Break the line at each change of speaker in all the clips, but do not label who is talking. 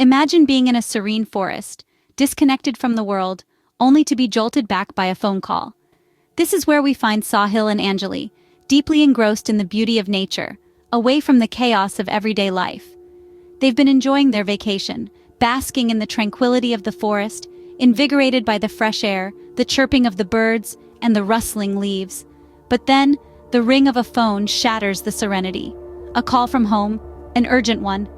Imagine being in a serene forest, disconnected from the world, only to be jolted back by a phone call. This is where we find Sahil and Anjali, deeply engrossed in the beauty of nature, away from the chaos of everyday life. They've been enjoying their vacation, basking in the tranquility of the forest, invigorated by the fresh air, the chirping of the birds, and the rustling leaves. But then, the ring of a phone shatters the serenity. A call from home, an urgent one.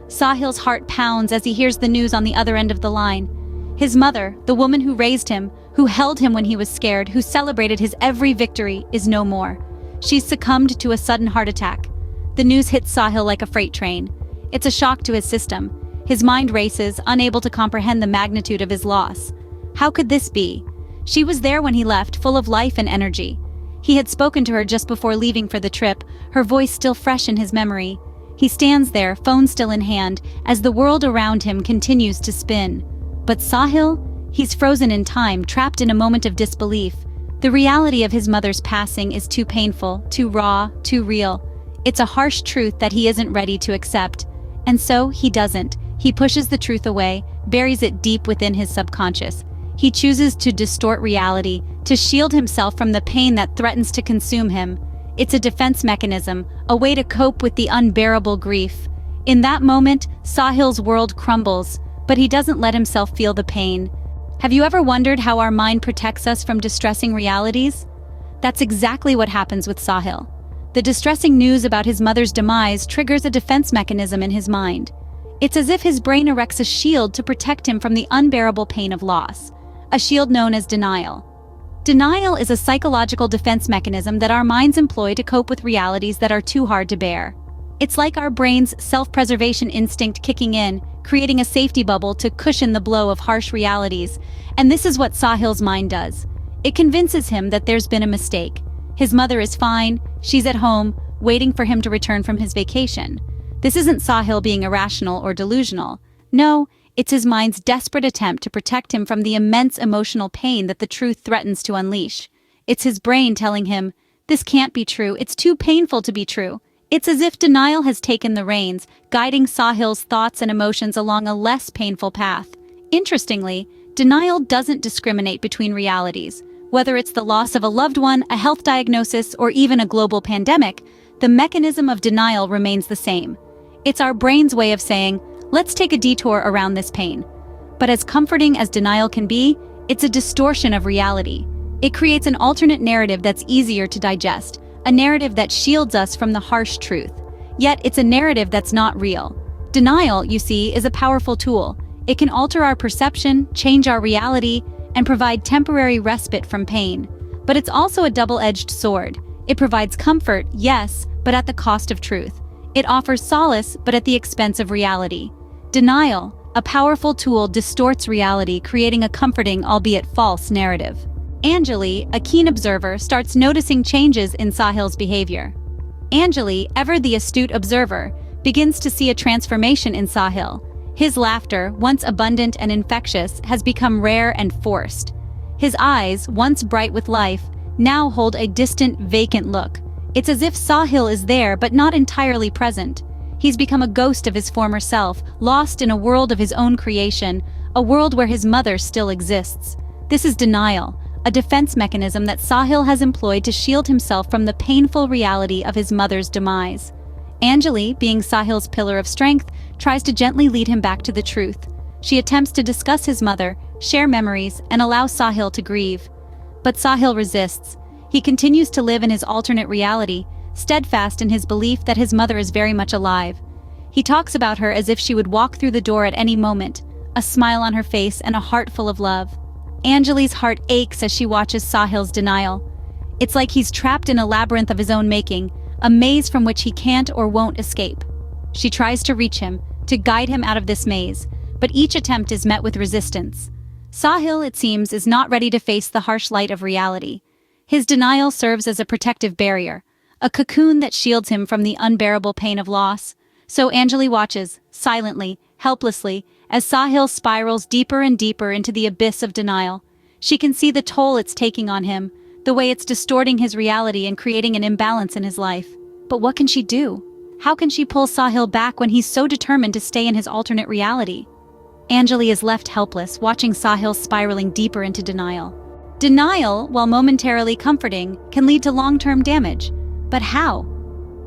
Sahil's heart pounds as he hears the news on the other end of the line. His mother, the woman who raised him, who held him when he was scared, who celebrated his every victory, is no more. She's succumbed to a sudden heart attack. The news hits Sahil like a freight train. It's a shock to his system. His mind races, unable to comprehend the magnitude of his loss. How could this be? She was there when he left, full of life and energy. He had spoken to her just before leaving for the trip, her voice still fresh in his memory. He stands there, phone still in hand, as the world around him continues to spin. But Sahil? He's frozen in time, trapped in a moment of disbelief. The reality of his mother's passing is too painful, too raw, too real. It's a harsh truth that he isn't ready to accept. And so, he doesn't. He pushes the truth away, buries it deep within his subconscious. He chooses to distort reality, to shield himself from the pain that threatens to consume him. It's a defense mechanism, a way to cope with the unbearable grief. In that moment, Sahil's world crumbles, but he doesn't let himself feel the pain. Have you ever wondered how our mind protects us from distressing realities? That's exactly what happens with Sahil. The distressing news about his mother's demise triggers a defense mechanism in his mind. It's as if his brain erects a shield to protect him from the unbearable pain of loss, a shield known as denial. Denial is a psychological defense mechanism that our minds employ to cope with realities that are too hard to bear. It's like our brain's self-preservation instinct kicking in, creating a safety bubble to cushion the blow of harsh realities. And this is what Sahil's mind does. It convinces him that there's been a mistake. His mother is fine, she's at home, waiting for him to return from his vacation. This isn't Sahil being irrational or delusional. No, it's his mind's desperate attempt to protect him from the immense emotional pain that the truth threatens to unleash. It's his brain telling him, this can't be true, it's too painful to be true. It's as if denial has taken the reins, guiding Sahil's thoughts and emotions along a less painful path. Interestingly, denial doesn't discriminate between realities. Whether it's the loss of a loved one, a health diagnosis, or even a global pandemic, the mechanism of denial remains the same. It's our brain's way of saying, let's take a detour around this pain. But as comforting as denial can be, it's a distortion of reality. It creates an alternate narrative that's easier to digest, a narrative that shields us from the harsh truth. Yet it's a narrative that's not real. Denial, you see, is a powerful tool. It can alter our perception, change our reality, and provide temporary respite from pain. But it's also a double-edged sword. It provides comfort, yes, but at the cost of truth. It offers solace, but at the expense of reality. Denial, a powerful tool, distorts reality, creating a comforting, albeit false, narrative. Anjali, a keen observer, starts noticing changes in Sahil's behavior. Anjali, ever the astute observer, begins to see a transformation in Sahil. His laughter, once abundant and infectious, has become rare and forced. His eyes, once bright with life, now hold a distant, vacant look. It's as if Sahil is there but not entirely present. He's become a ghost of his former self, lost in a world of his own creation, a world where his mother still exists. This is denial, a defense mechanism that Sahil has employed to shield himself from the painful reality of his mother's demise. Anjali, being Sahil's pillar of strength, tries to gently lead him back to the truth. She attempts to discuss his mother, share memories, and allow Sahil to grieve. But Sahil resists. He continues to live in his alternate reality, steadfast in his belief that his mother is very much alive. He talks about her as if she would walk through the door at any moment, a smile on her face and a heart full of love. Anjali's heart aches as she watches Sahil's denial. It's like he's trapped in a labyrinth of his own making, a maze from which he can't or won't escape. She tries to reach him, to guide him out of this maze, but each attempt is met with resistance. Sahil, it seems, is not ready to face the harsh light of reality. His denial serves as a protective barrier, a cocoon that shields him from the unbearable pain of loss. So Anjali watches, silently, helplessly, as Sahil spirals deeper and deeper into the abyss of denial. She can see the toll it's taking on him, the way it's distorting his reality and creating an imbalance in his life. But what can she do? How can she pull Sahil back when he's so determined to stay in his alternate reality? Anjali is left helpless, watching Sahil spiraling deeper into denial. Denial, while momentarily comforting, can lead to long-term damage. But how?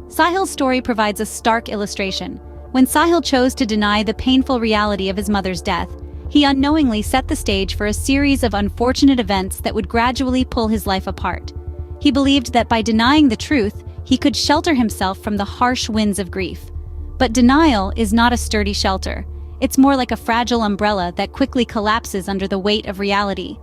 Sahil's story provides a stark illustration. When Sahil chose to deny the painful reality of his mother's death, he unknowingly set the stage for a series of unfortunate events that would gradually pull his life apart. He believed that by denying the truth, he could shelter himself from the harsh winds of grief. But denial is not a sturdy shelter. It's more like a fragile umbrella that quickly collapses under the weight of reality.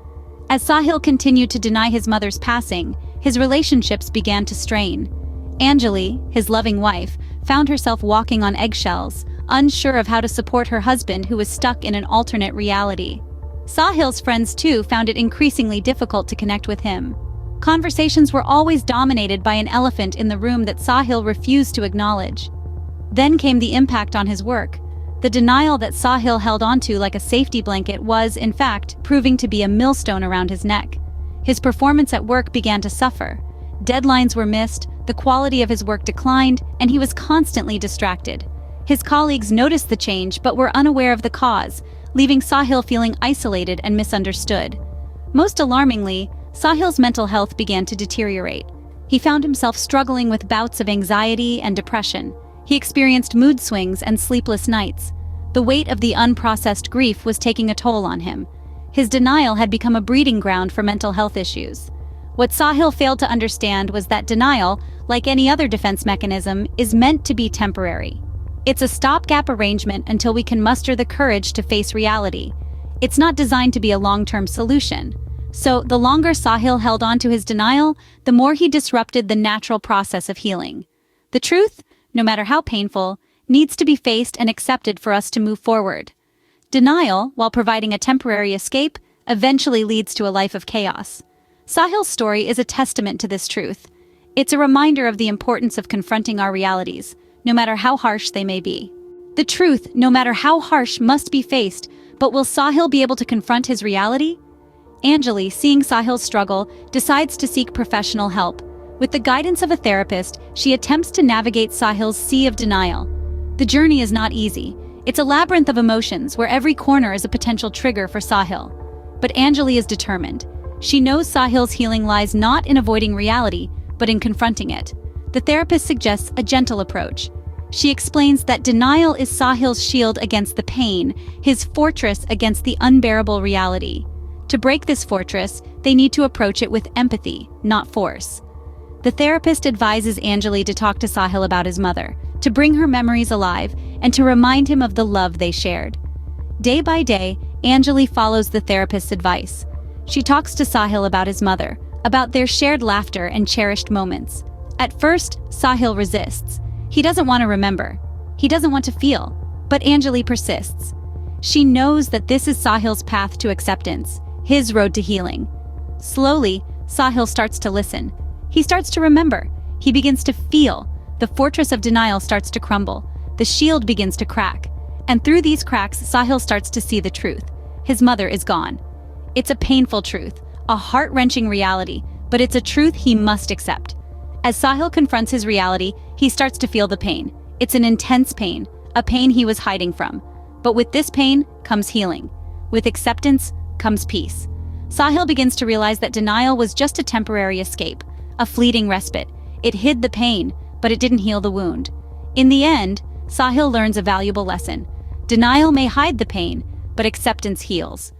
As Sahil continued to deny his mother's passing, his relationships began to strain. Anjali, his loving wife, found herself walking on eggshells, unsure of how to support her husband who was stuck in an alternate reality. Sahil's friends too found it increasingly difficult to connect with him. Conversations were always dominated by an elephant in the room that Sahil refused to acknowledge. Then came the impact on his work. The denial that Sahil held onto like a safety blanket was, in fact, proving to be a millstone around his neck. His performance at work began to suffer. Deadlines were missed, the quality of his work declined, and he was constantly distracted. His colleagues noticed the change but were unaware of the cause, leaving Sahil feeling isolated and misunderstood. Most alarmingly, Sahil's mental health began to deteriorate. He found himself struggling with bouts of anxiety and depression. He experienced mood swings and sleepless nights. The weight of the unprocessed grief was taking a toll on him. His denial had become a breeding ground for mental health issues. What Sahil failed to understand was that denial, like any other defense mechanism, is meant to be temporary. It's a stopgap arrangement until we can muster the courage to face reality. It's not designed to be a long-term solution. So, the longer Sahil held on to his denial, the more he disrupted the natural process of healing. The truth, no matter how painful, needs to be faced and accepted for us to move forward. Denial, while providing a temporary escape, eventually leads to a life of chaos. Sahil's story is a testament to this truth. It's a reminder of the importance of confronting our realities, no matter how harsh they may be. The truth, no matter how harsh, must be faced, but will Sahil be able to confront his reality? Anjali, seeing Sahil's struggle, decides to seek professional help. With the guidance of a therapist, she attempts to navigate Sahil's sea of denial. The journey is not easy. It's a labyrinth of emotions where every corner is a potential trigger for Sahil. But Anjali is determined. She knows Sahil's healing lies not in avoiding reality, but in confronting it. The therapist suggests a gentle approach. She explains that denial is Sahil's shield against the pain, his fortress against the unbearable reality. To break this fortress, they need to approach it with empathy, not force. The therapist advises Anjali to talk to Sahil about his mother, to bring her memories alive, and to remind him of the love they shared. Day by day, Anjali follows the therapist's advice. She talks to Sahil about his mother, about their shared laughter and cherished moments. At first, Sahil resists. He doesn't want to remember. He doesn't want to feel. But Anjali persists. She knows that this is Sahil's path to acceptance, his road to healing. Slowly, Sahil starts to listen. He starts to remember. He begins to feel. The fortress of denial starts to crumble. The shield begins to crack. And through these cracks, Sahil starts to see the truth. His mother is gone. It's a painful truth, a heart-wrenching reality, but it's a truth he must accept. As Sahil confronts his reality, he starts to feel the pain. It's an intense pain, a pain he was hiding from. But with this pain comes healing. With acceptance comes peace. Sahil begins to realize that denial was just a temporary escape, a fleeting respite. It hid the pain, but it didn't heal the wound. In the end, Sahil learns a valuable lesson. Denial may hide the pain, but acceptance heals.